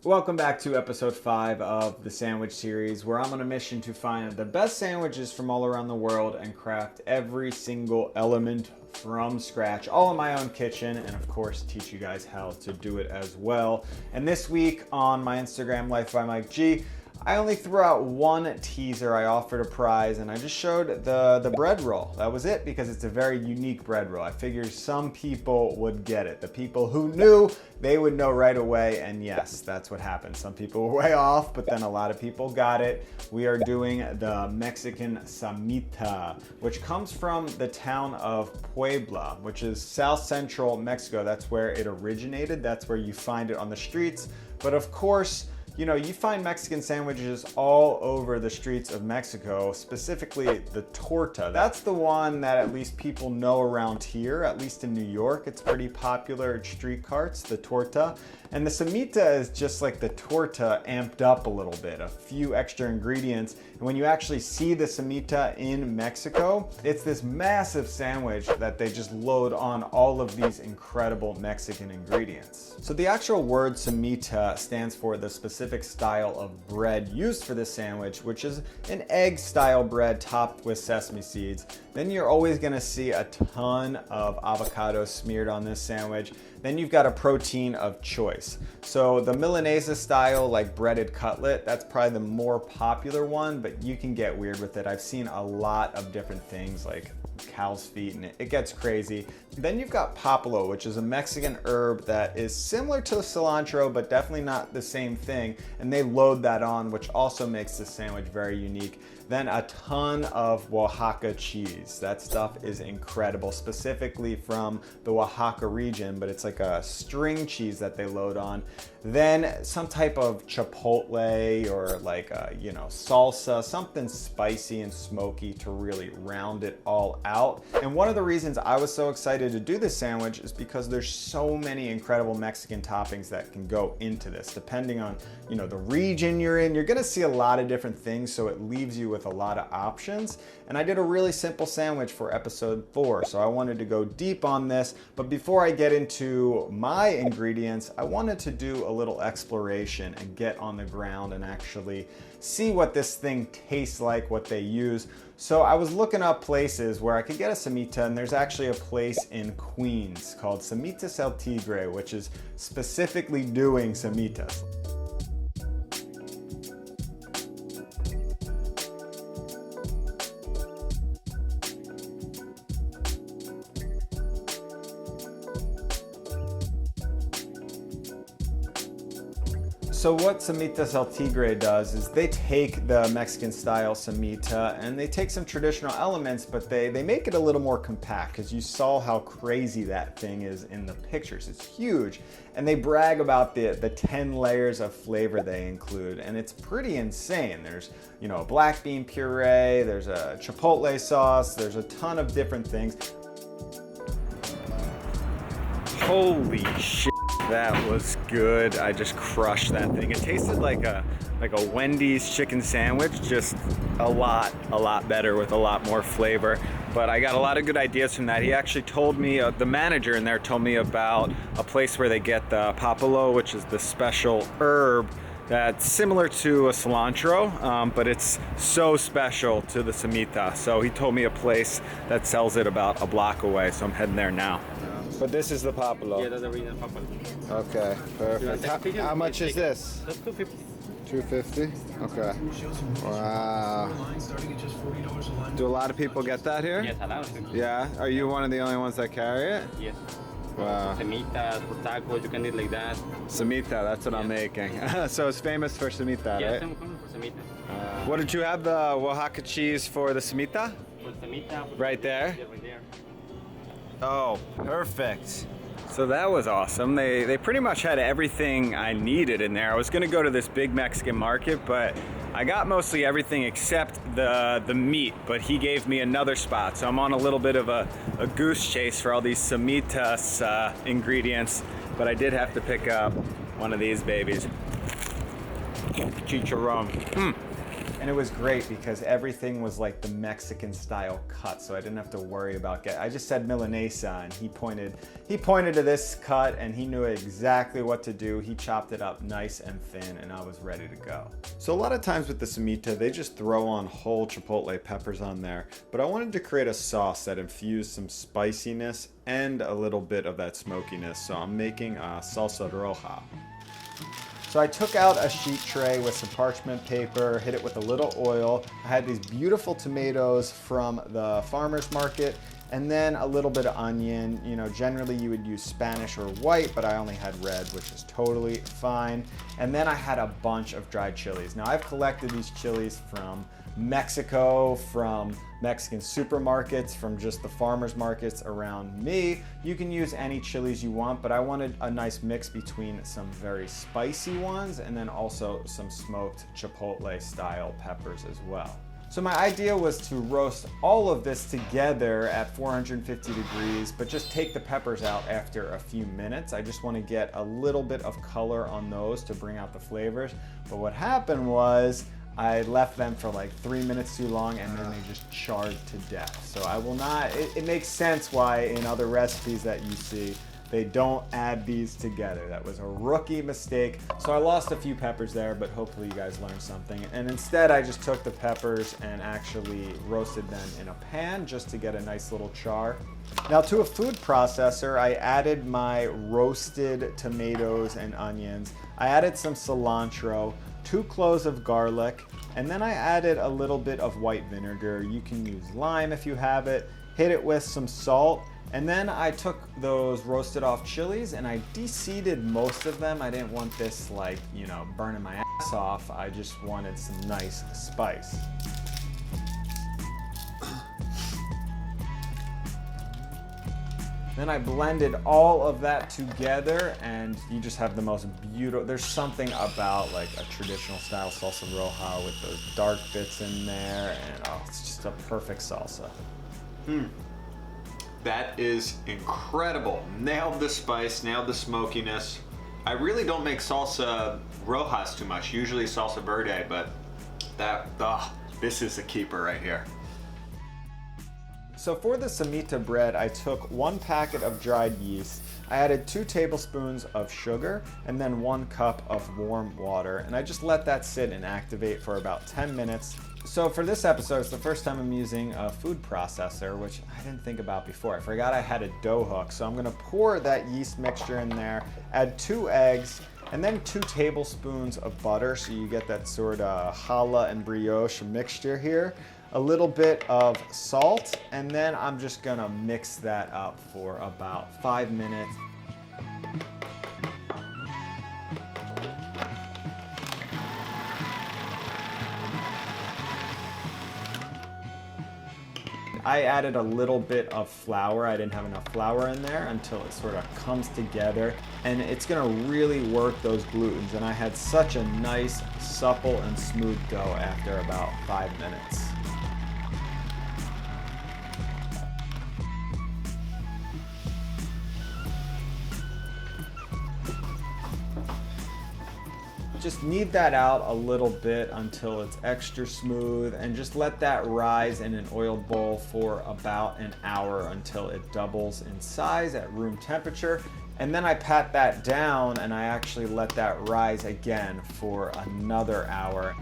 Welcome back to episode 5 of the sandwich series, where I'm on a mission to find the best sandwiches from all around the world and craft every single element from scratch, all in my own kitchen, and of course teach you guys how to do it as well. And this week on my Instagram, Life by Mike G, I only threw out one teaser. I offered a prize and I just showed the bread roll. That was it, because it's a very unique bread roll. I figured some people would get it. The people who knew, they would know right away, and yes, that's what happened. Some people were way off, but then a lot of people got it. We are doing the Mexican Cemita, which comes from the town of Puebla, which is south central Mexico. That's where it originated. That's where you find it on the streets. But of course, you know, you find Mexican sandwiches all over the streets of Mexico, specifically the torta. That's the one that at least people know around here, at least in New York. It's pretty popular at street carts, the torta. And the Cemita is just like the torta amped up a little bit, a few extra ingredients. And when you actually see the Cemita in Mexico, it's this massive sandwich that they just load on all of these incredible Mexican ingredients. So the actual word Cemita stands for the specific style of bread used for this sandwich, which is an egg style bread topped with sesame seeds. Then you're always gonna see a ton of avocado smeared on this sandwich. Then you've got a protein of choice. So the Milanesa style, like breaded cutlet, that's probably the more popular one, but you can get weird with it. I've seen a lot of different things like cow's feet, and it gets crazy. Then you've got papalo, which is a Mexican herb that is similar to cilantro, but definitely not the same thing. And they load that on, which also makes this sandwich very unique. Then a ton of Oaxaca cheese. That stuff is incredible, specifically from the Oaxaca region, but it's like a string cheese that they load on. Then some type of chipotle or like a, salsa, something spicy and smoky to really round it all out. And one of the reasons I was so excited to do this sandwich is because there's so many incredible Mexican toppings that can go into this. Depending on, the region you're in, you're gonna see a lot of different things, so it leaves you with a lot of options. And I did a really simple sandwich for episode 4, so I wanted to go deep on this. But before I get into my ingredients, I wanted to do a little exploration and get on the ground and actually see what this thing tastes like, what they use. So I was looking up places where I could get a Cemita, and there's actually a place in Queens called Cemita El Tigre, which is specifically doing Cemitas. So what Cemita El Tigre does is they take the Mexican style Cemita and they take some traditional elements, but they make it a little more compact, because you saw how crazy that thing is in the pictures. It's huge. And they brag about the 10 layers of flavor they include, and it's pretty insane. There's, a black bean puree, there's a chipotle sauce, there's a ton of different things. Holy shit. That was good. I just crushed that thing. It tasted like a Wendy's chicken sandwich, just a lot better with a lot more flavor. But I got a lot of good ideas from that. He actually told me, the manager in there told me about a place where they get the papalo, which is the special herb that's similar to a cilantro, but it's so special to the Cemita. So he told me a place that sells it about a block away, so I'm heading there now. But this is the papalo. Yeah, that's the original papalo. Okay, perfect. How much is this? That's $2.50. $2.50? Okay. Wow. Do a lot of people get that here? Yes, a lot of people. Yeah? Are you one of the only ones that carry it? Yes. Wow. Cemitas, for tacos, you can eat like that. Cemita, that's what I'm making. So it's famous for Cemita, Yes, right? I'm coming for Cemita. What did you have, the Oaxaca cheese for the Cemita? For Cemita. Right there? Yeah, right there. Oh, perfect. So that was awesome. They pretty much had everything I needed in there. I was gonna go to this big Mexican market, but I got mostly everything except the meat, but he gave me another spot. So I'm on a little bit of a goose chase for all these Cemitas ingredients, but I did have to pick up one of these babies. Chicharron. And it was great because everything was like the Mexican style cut, so I didn't have to worry about I just said Milanesa, and he pointed to this cut, and he knew exactly what to do. He chopped it up nice and thin, and I was ready to go. So a lot of times with the Cemita, they just throw on whole chipotle peppers on there, but I wanted to create a sauce that infused some spiciness and a little bit of that smokiness, so I'm making a Salsa Roja. So I took out a sheet tray with some parchment paper, hit it with a little oil. I had these beautiful tomatoes from the farmer's market, and then a little bit of onion. You know, generally you would use Spanish or white, but I only had red, which is totally fine. And then I had a bunch of dried chilies. Now I've collected these chilies from Mexico, from Mexican supermarkets, from just the farmers markets around me. You can use any chilies you want, but I wanted a nice mix between some very spicy ones and then also some smoked chipotle style peppers as well. So my idea was to roast all of this together at 450 degrees, but just take the peppers out after a few minutes. I just want to get a little bit of color on those to bring out the flavors. But what happened was I left them for like 3 minutes too long, and then they just charred to death. So I will not, it makes sense why in other recipes that you see, they don't add these together. That was a rookie mistake. So I lost a few peppers there, but hopefully you guys learned something. And instead I just took the peppers and actually roasted them in a pan just to get a nice little char. Now to a food processor, I added my roasted tomatoes and onions. I added some cilantro, 2 cloves of garlic, and then I added a little bit of white vinegar. You can use lime if you have it. Hit it with some salt, and then I took those roasted off chilies and I de-seeded most of them. I didn't want this like, you know, burning my ass off. I just wanted some nice spice. Then I blended all of that together, and you just have the most beautiful, there's something about like a traditional style salsa roja with those dark bits in there, and oh, it's just a perfect salsa. That is incredible. Nailed the spice, nailed the smokiness. I really don't make salsa rojas too much, usually salsa verde, but this is a keeper right here. So for the Cemita bread, I took 1 packet of dried yeast, I added 2 tablespoons of sugar, and then 1 cup of warm water, and I just let that sit and activate for about 10 minutes. So for this episode, it's the first time I'm using a food processor, which I didn't think about before. I forgot I had a dough hook, so I'm gonna pour that yeast mixture in there, add 2 eggs, and then 2 tablespoons of butter, so you get that sort of challah and brioche mixture here. A little bit of salt, and then I'm just gonna mix that up for about 5 minutes. I added a little bit of flour. I didn't have enough flour in there until it sort of comes together, and it's gonna really work those glutens. And I had such a nice, supple and smooth dough after about 5 minutes. Just knead that out a little bit until it's extra smooth, and just let that rise in an oiled bowl for about an hour until it doubles in size at room temperature. And then I pat that down and I actually let that rise again for another hour.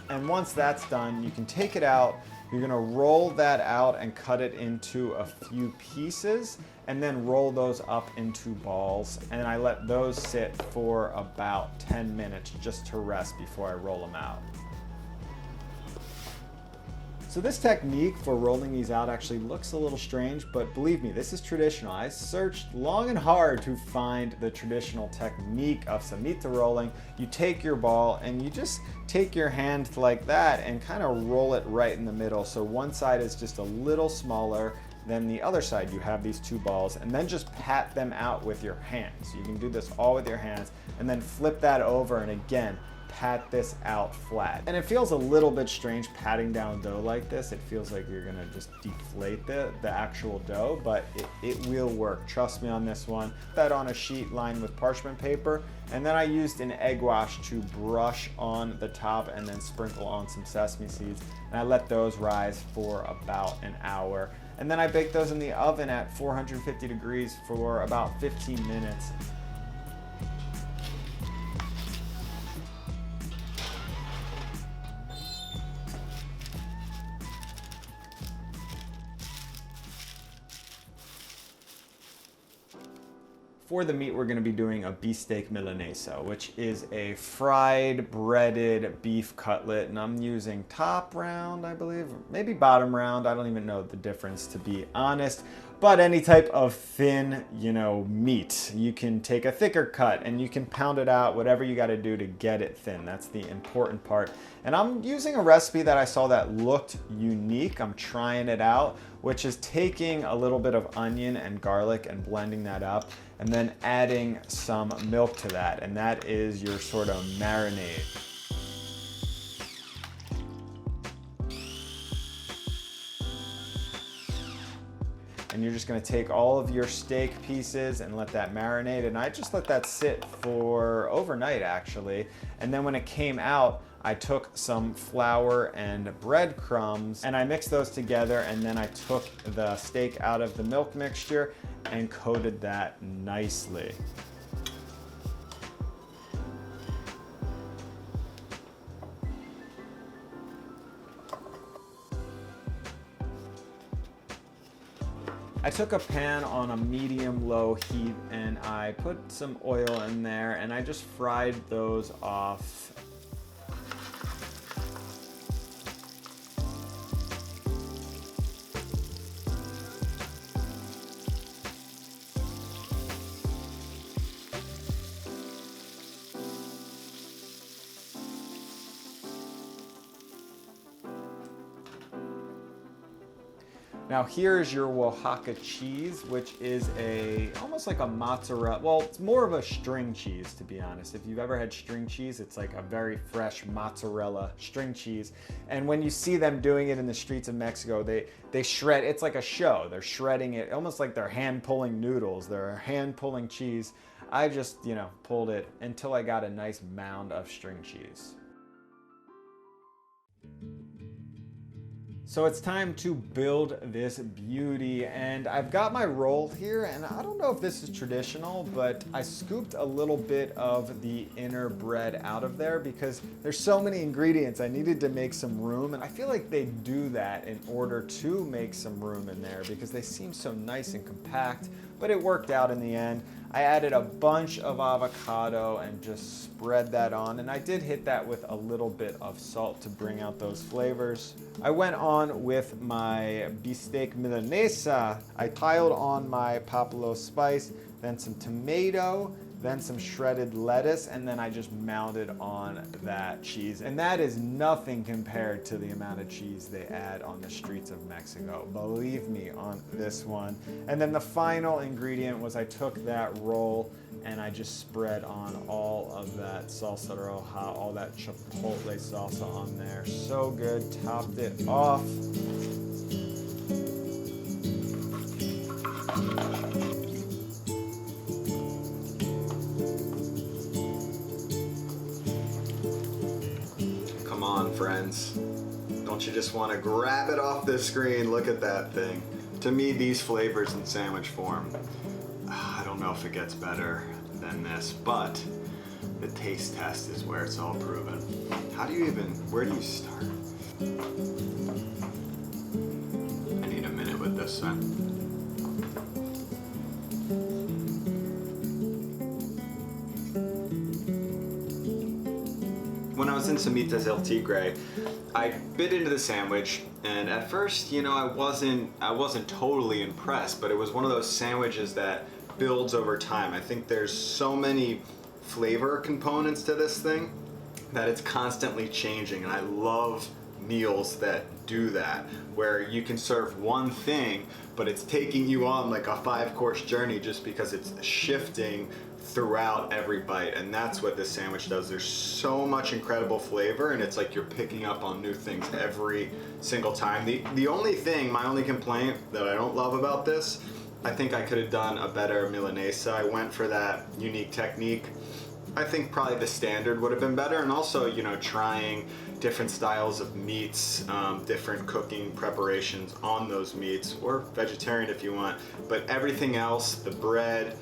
And once that's done, you can take it out. You're gonna roll that out and cut it into a few pieces, and then roll those up into balls. And I let those sit for about 10 minutes just to rest before I roll them out. So this technique for rolling these out actually looks a little strange, but believe me, this is traditional. I searched long and hard to find the traditional technique of Cemita rolling. You take your ball and you just take your hand like that and kind of roll it right in the middle. So one side is just a little smaller than the other side. You have these 2 balls, and then just pat them out with your hands. You can do this all with your hands, and then flip that over, and again, pat this out flat. And it feels a little bit strange patting down dough like this. It feels like you're gonna just deflate the actual dough, but it will work. Trust me on this one. Put that on a sheet lined with parchment paper, and then I used an egg wash to brush on the top and then sprinkle on some sesame seeds. And I let those rise for about an hour. And then I baked those in the oven at 450 degrees for about 15 minutes. For the meat, we're going to be doing a Bistec Milanesa, which is a fried, breaded beef cutlet, and I'm using top round, I believe, maybe bottom round. I don't even know the difference, to be honest. But any type of thin, meat. You can take a thicker cut and you can pound it out, whatever you got to do to get it thin. That's the important part. And I'm using a recipe that I saw that looked unique. I'm trying it out, which is taking a little bit of onion and garlic and blending that up, and then adding some milk to that. And that is your sort of marinade. And you're just gonna take all of your steak pieces and let that marinate. And I just let that sit for overnight, actually. And then when it came out, I took some flour and breadcrumbs and I mixed those together, and then I took the steak out of the milk mixture and coated that nicely. I took a pan on a medium-low heat and I put some oil in there and I just fried those off. Now here's your Oaxaca cheese, which is almost like a mozzarella. Well, it's more of a string cheese, to be honest. If you've ever had string cheese, it's like a very fresh mozzarella string cheese. And when you see them doing it in the streets of Mexico, they shred, it's like a show. They're shredding it almost like they're hand pulling noodles. They're hand pulling cheese. I just, pulled it until I got a nice mound of string cheese. So it's time to build this beauty, and I've got my roll here, and I don't know if this is traditional, but I scooped a little bit of the inner bread out of there because there's so many ingredients. I needed to make some room, and I feel like they do that in order to make some room in there because they seem so nice and compact, but it worked out in the end. I added a bunch of avocado and just spread that on, and I did hit that with a little bit of salt to bring out those flavors. I went on with my Bistec Milanesa. I piled on my popolo spice, then some tomato, then some shredded lettuce, and then I just mounted on that cheese. And that is nothing compared to the amount of cheese they add on the streets of Mexico. Believe me on this one. And then the final ingredient was I took that roll and I just spread on all of that Salsa Roja, all that chipotle salsa on there. So good, topped it off. Come on, friends. Don't you just want to grab it off the screen? Look at that thing. To me, these flavors in sandwich form, I don't know if it gets better than this, but the taste test is where it's all proven. Where do you start? I need a minute with this one. When I was in Cemita's El Tigre, I bit into the sandwich, and at first, I wasn't totally impressed, but it was one of those sandwiches that builds over time. I think there's so many flavor components to this thing that it's constantly changing, and I love meals that do that, where you can serve one thing, but it's taking you on like a 5-course journey just because it's shifting throughout every bite, and that's what this sandwich does. There's so much incredible flavor, and it's like you're picking up on new things every single time. The only thing, my only complaint that I don't love about this, I think I could have done a better Milanesa. I went for that unique technique. I think probably the standard would have been better, and also, you know, trying different styles of meats, different cooking preparations on those meats, or vegetarian if you want. But everything else, the bread,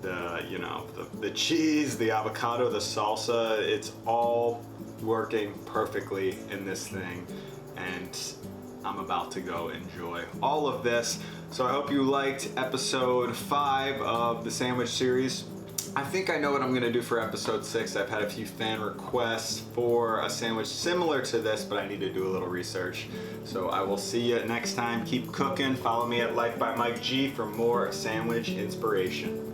the cheese, the avocado, the salsa, it's all working perfectly in this thing, and I'm about to go enjoy all of this. So I hope you liked episode 5 of the sandwich series. I think I know what I'm gonna do for episode 6. I've had a few fan requests for a sandwich similar to this, but I need to do a little research. So I will see you next time. Keep cooking. Follow me at Life by Mike G for more sandwich inspiration.